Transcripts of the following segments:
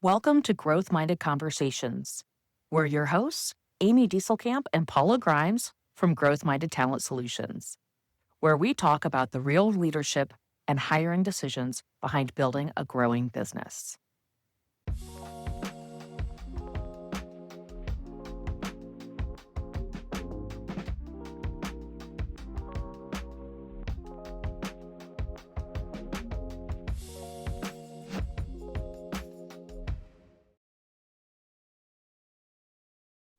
Welcome to Growth Minded Conversations. We're your hosts, Amy Diestelkamp and Paula Grimes from Growth Minded Talent Solutions, where we talk about the real leadership and hiring decisions behind building a growing business.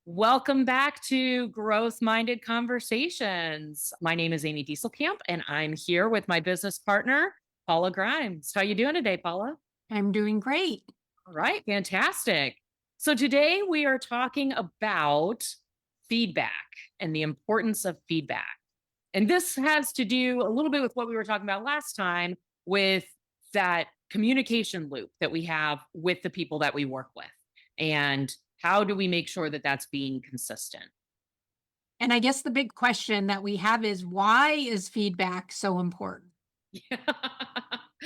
Welcome back to Growth Minded Conversations. My name is Amy Diestelkamp, and I'm here with my business partner, Paula Grimes. How you doing today, Paula? I'm doing great. All right, fantastic. So today we are talking about feedback and the importance of feedback. And this has to do a little bit with what we were talking about last time with that communication loop that we have with the people that we work with. And how do we make sure that that's being consistent? And I guess the big question that we have is why is feedback so important?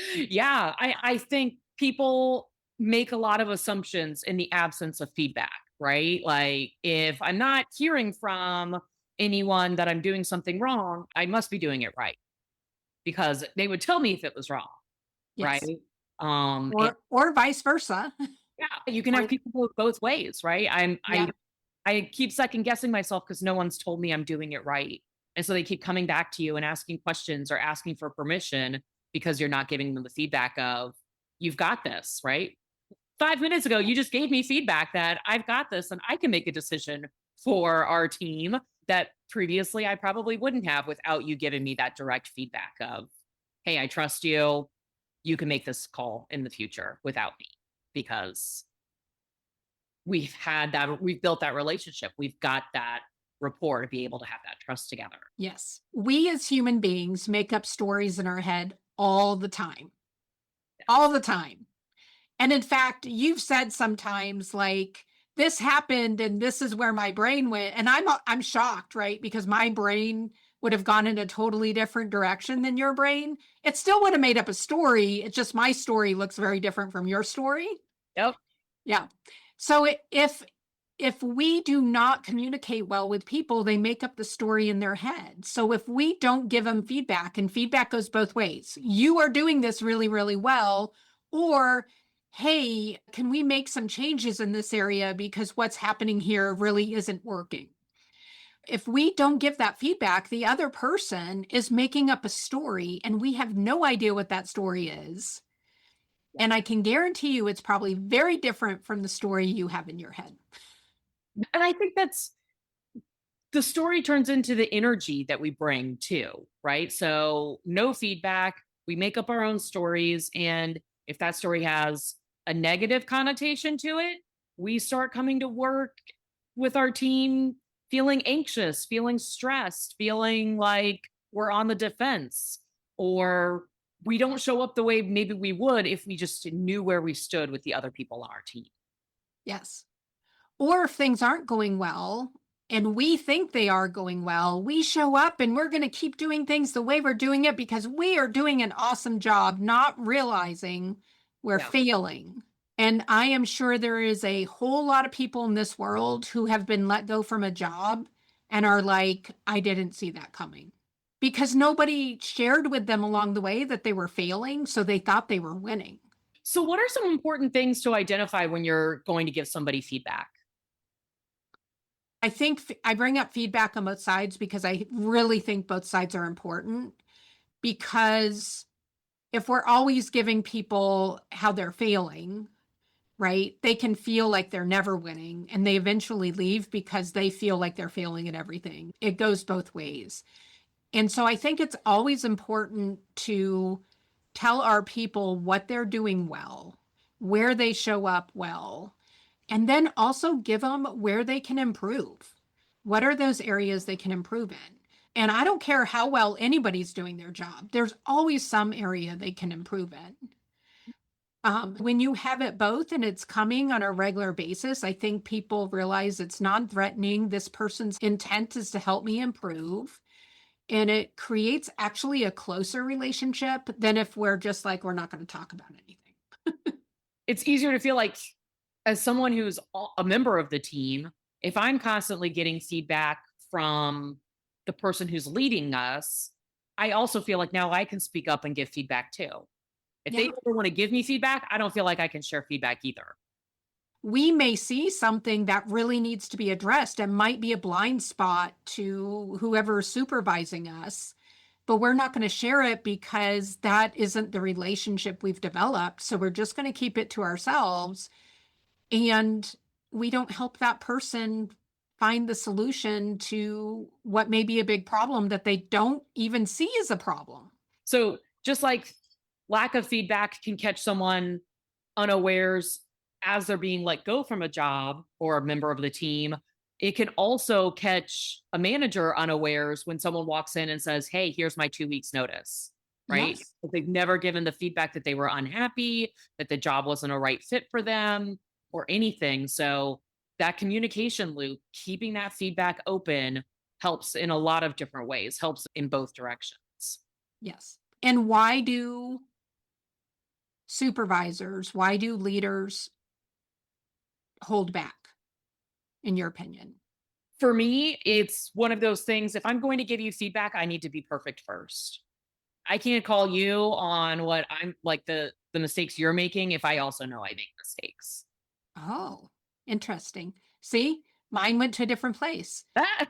Yeah, I think people make a lot of assumptions in the absence of feedback, right? Like if I'm not hearing from anyone that I'm doing something wrong, I must be doing it right because they would tell me if it was wrong, right? Yes. And Or vice versa. yeah, you can have Or people go both ways, right? yeah. I keep second guessing myself because no one's told me I'm doing it right. And so they keep coming back to you and asking questions or asking for permission because you're not giving them the feedback of, you've got this, right? 5 minutes ago, you just gave me feedback that I've got this and I can make a decision for our team that previously I probably wouldn't have without you giving me that direct feedback of, hey, I trust you. You can make this call in the future without me because we've built that relationship. We've got that rapport to be able to have that trust together. Yes. We as human beings make up stories in our head all the time. All the time. And in fact, you've said sometimes like this happened and this is where my brain went and I'm shocked, right? Because my brain would have gone in a totally different direction than your brain. It still would have made up a story. It's just my story looks very different from your story. Yep. Yeah. So if we do not communicate well with people, they make up the story in their head. So if we don't give them feedback, and feedback goes both ways, you are doing this really, really well, or hey, can we make some changes in this area because what's happening here really isn't working? If we don't give that feedback, the other person is making up a story and we have no idea what that story is. And I can guarantee you it's probably very different from the story you have in your head. And I think that's the story turns into the energy that we bring too, right? So no feedback, we make up our own stories. And if that story has a negative connotation to it, we start coming to work with our team feeling anxious, feeling stressed, feeling like we're on the defense, or we don't show up the way maybe we would if we just knew where we stood with the other people on our team. Yes. Or if things aren't going well and we think they are going well, we show up and we're going to keep doing things the way we're doing it because we are doing an awesome job, not realizing we're Yeah. failing. And I am sure there is a whole lot of people in this world who have been let go from a job and are like, I didn't see that coming because nobody shared with them along the way that they were failing. So they thought they were winning. So, what are some important things to identify when you're going to give somebody feedback? I think I bring up feedback on both sides because I really think both sides are important. Because if we're always giving people how they're failing, right, they can feel like they're never winning and they eventually leave because they feel like they're failing at everything. It goes both ways. And so I think it's always important to tell our people what they're doing well, where they show up well, and then also give them where they can improve. What are those areas they can improve in? And I don't care how well anybody's doing their job, there's always some area they can improve in. When you have it both and it's coming on a regular basis, I think people realize it's non threatening. This person's intent is to help me improve. And it creates actually a closer relationship than if we're just like, we're not going to talk about anything. It's easier to feel like as someone who's a member of the team, if I'm constantly getting feedback from the person who's leading us, I also feel like now I can speak up and give feedback too. If they Yeah. ever want to give me feedback, I don't feel like I can share feedback either. We may see something that really needs to be addressed and might be a blind spot to whoever's supervising us, but we're not going to share it because that isn't the relationship we've developed. So we're just going to keep it to ourselves. And we don't help that person find the solution to what may be a big problem that they don't even see as a problem. So just like lack of feedback can catch someone unawares as they're being let go from a job or a member of the team, it can also catch a manager unawares when someone walks in and says, "Hey, here's my 2 weeks notice." Right? Yes. If they've never given the feedback that they were unhappy, that the job wasn't a right fit for them or anything. So that communication loop, keeping that feedback open helps in a lot of different ways, helps in both directions. Yes. And why do supervisors, why do leaders hold back, in your opinion? For me, it's one of those things. If I'm going to give you feedback, I need to be perfect first. I can't call you on what I'm like the mistakes you're making if I also know I make mistakes. Oh, interesting. See, mine went to a different place. That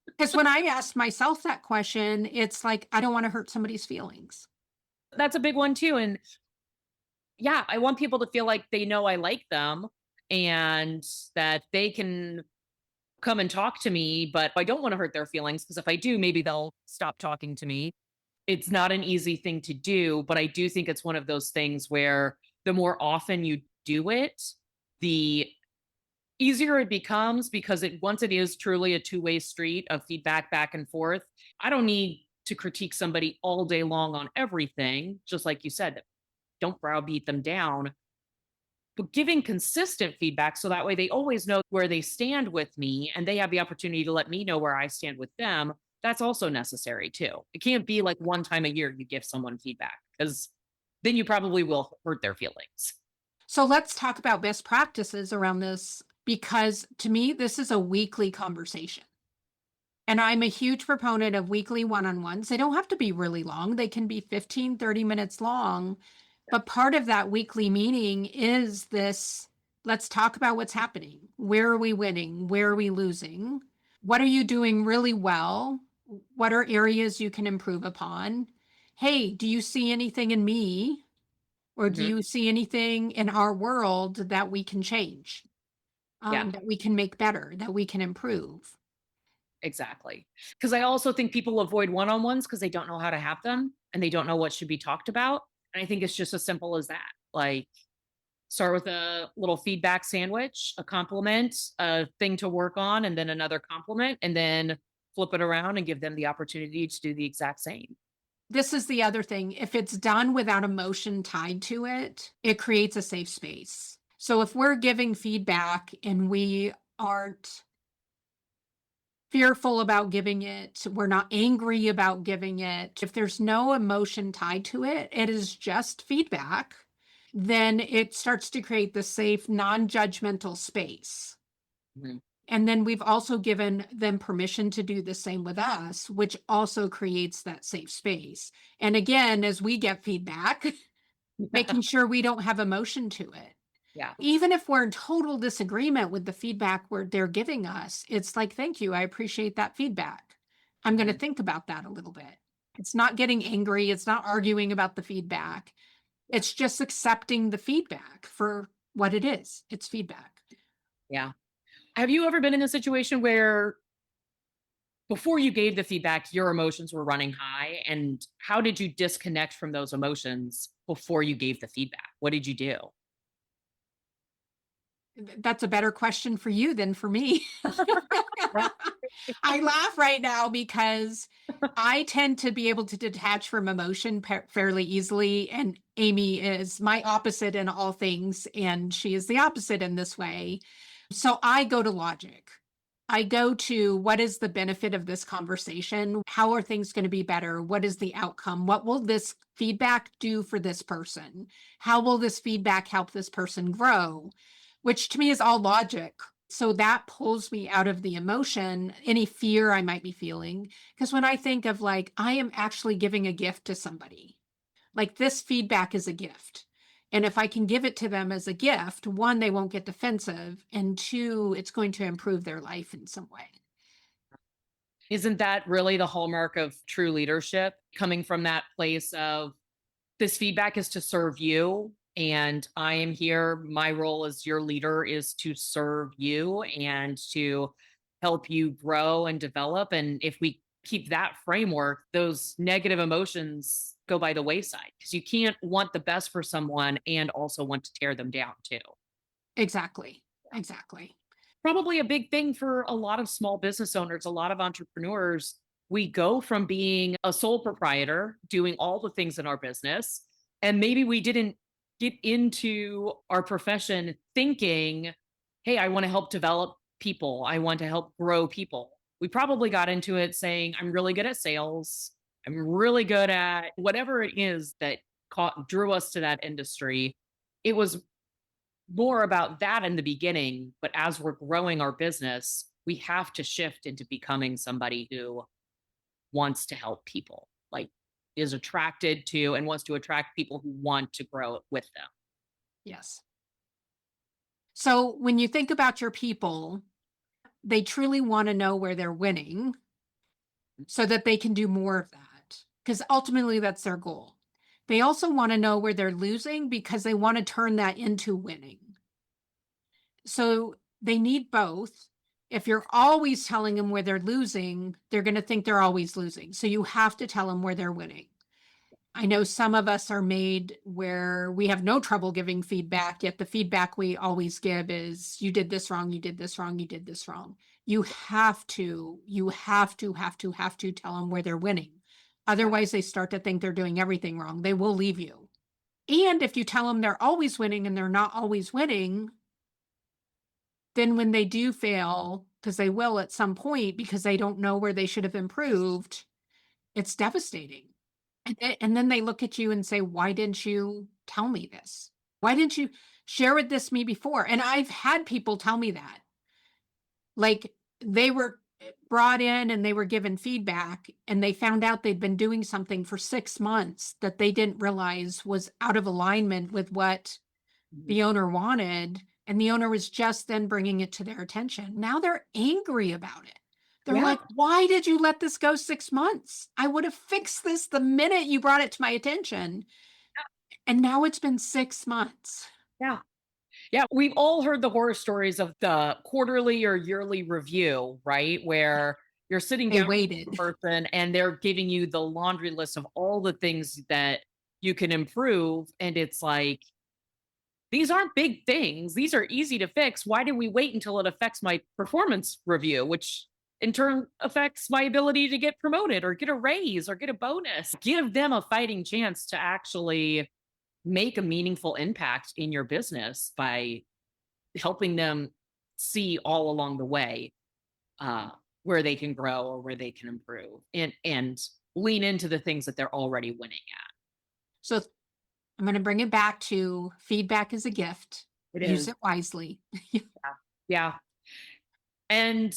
Because when I asked myself that question, it's like, I don't want to hurt somebody's feelings. that's a big one too. And yeah, I want people to feel like they know I like them and that they can come and talk to me, but I don't want to hurt their feelings because if I do, maybe they'll stop talking to me. It's not an easy thing to do, but I do think it's one of those things where the more often you do it, the easier it becomes because it once it is truly a two-way street of feedback back and forth. I don't need to critique somebody all day long on everything, just like you said, don't browbeat them down, but giving consistent feedback so that way they always know where they stand with me and they have the opportunity to let me know where I stand with them. That's also necessary too. It can't be like one time a year you give someone feedback because then you probably will hurt their feelings. So let's talk about best practices around this because to me, this is a weekly conversation. And I'm a huge proponent of weekly one on ones. They don't have to be really long, they can be 15, 30 minutes long. But part of that weekly meeting is this, let's talk about what's happening. Where are we winning? Where are we losing? What are you doing really well? What are areas you can improve upon? Hey, do you see anything in me? Or do Mhm. you see anything in our world that we can change, Yeah. that we can make better, that we can improve? Exactly. Because I also think people avoid one on ones because they don't know how to have them and they don't know what should be talked about. And I think it's just as simple as that. Like, start with a little feedback sandwich, a compliment, a thing to work on, and then another compliment, and then flip it around and give them the opportunity to do the exact same. This is the other thing. If it's done without emotion tied to it, it creates a safe space. So if we're giving feedback and we aren't fearful about giving it, we're not angry about giving it, if there's no emotion tied to it, it is just feedback, then it starts to create the safe, non judgmental space. Mhm. And then we've also given them permission to do the same with us, which also creates that safe space. And again, as we get feedback, making sure we don't have emotion to it. Yeah. Even if we're in total disagreement with the feedback they're giving us, it's like, thank you. I appreciate that feedback. I'm going to Mhm. think about that a little bit. It's not getting angry. It's not arguing about the feedback. Yeah. It's just accepting the feedback for what it is. It's feedback. Yeah. Have you ever been in a situation where before you gave the feedback, your emotions were running high? And how did you disconnect from those emotions before you gave the feedback? What did you do? That's a better question for you than for me. I laugh right now because I tend to be able to detach from emotion fairly easily. And Amy is my opposite in all things, and she is the opposite in this way. So I go to logic. I go to what is the benefit of this conversation? How are things going to be better? What is the outcome? What will this feedback do for this person? How will this feedback help this person grow? which to me is all logic. So that pulls me out of the emotion, any fear I might be feeling. Because when I think of like, I am actually giving a gift to somebody, like this feedback is a gift. And if I can give it to them as a gift, one, they won't get defensive. And two, it's going to improve their life in some way. Isn't that really the hallmark of true leadership? Coming from that place of this feedback is to serve you. And I am here. My role as your leader is to serve you and to help you grow and develop. And if we keep that framework, those negative emotions go by the wayside because you can't want the best for someone and also want to tear them down too. Exactly. Exactly. Probably a big thing for a lot of small business owners, a lot of entrepreneurs. We go from being a sole proprietor, doing all the things in our business, and maybe we didn't get into our profession thinking, hey, I want to help develop people, I want to help grow people. We probably got into it saying, I'm really good at sales, I'm really good at whatever it is that drew us to that industry. It was more about that in the beginning, but as we're growing our business, we have to shift into becoming somebody who wants to help people, like is attracted to and wants to attract people who want to grow with them. Yes. So when you think about your people, they truly want to know where they're winning so that they can do more of that. Because ultimately, that's their goal. They also want to know where they're losing because they want to turn that into winning. So they need both. If you're always telling them where they're losing, they're going to think they're always losing. So you have to tell them where they're winning. I know some of us are made where we have no trouble giving feedback, yet the feedback we always give is, you did this wrong, you did this wrong, you did this wrong. You have to tell them where they're winning. Otherwise, they start to think they're doing everything wrong. They will leave you. And if you tell them they're always winning and they're not always winning, then when they do fail, because they will at some point because they don't know where they should have improved, it's devastating. And then they look at you and say, why didn't you tell me this? Why didn't you share with this me before? And I've had people tell me that. Like they were brought in and they were given feedback and they found out they'd been doing something for 6 months that they didn't realize was out of alignment with what the owner wanted. And the owner was just then bringing it to their attention. Now they're angry about it. They're like, why did you let this go 6 months? I would have fixed this the minute you brought it to my attention. And now it's been 6 months. Yeah. Yeah. We've all heard the horror stories of the quarterly or yearly review, right? Where you're sitting They down waited. with a person and they're giving you the laundry list of all the things that you can improve. And it's like, these aren't big things. These are easy to fix. Why do we wait until it affects my performance review, which in turn affects my ability to get promoted or get a raise or get a bonus? Give them a fighting chance to actually make a meaningful impact in your business by helping them see all along the way where they can grow or where they can improve and lean into the things that they're already winning at. So I'm going to bring it back to feedback is a gift. Use It it wisely. Yeah. And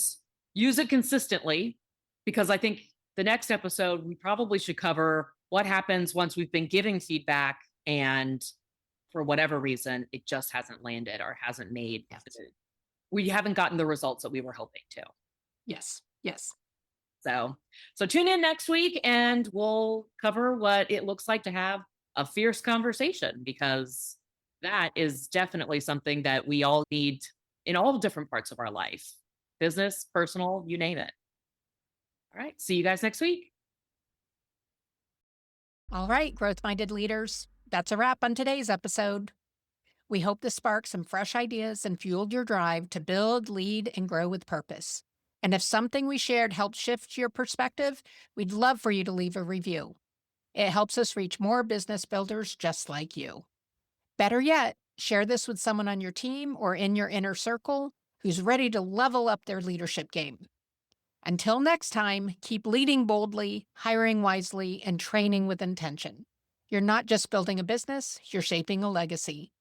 use it consistently because I think the next episode, we probably should cover what happens once we've been giving feedback and for whatever reason, it just hasn't landed or hasn't made, we haven't gotten the results that we were hoping to. Yes. Yes. So tune in next week and we'll cover what it looks like to have a fierce conversation because that is definitely something that we all need in all different parts of our life, business, personal, you name it. All right. See you guys next week. All right, growth-minded leaders. That's a wrap on today's episode. We hope this sparked some fresh ideas and fueled your drive to build, lead, and grow with purpose. And if something we shared helped shift your perspective, we'd love for you to leave a review. It helps us reach more business builders just like you. Better yet, share this with someone on your team or in your inner circle who's ready to level up their leadership game. Until next time, keep leading boldly, hiring wisely, and training with intention. You're not just building a business, you're shaping a legacy.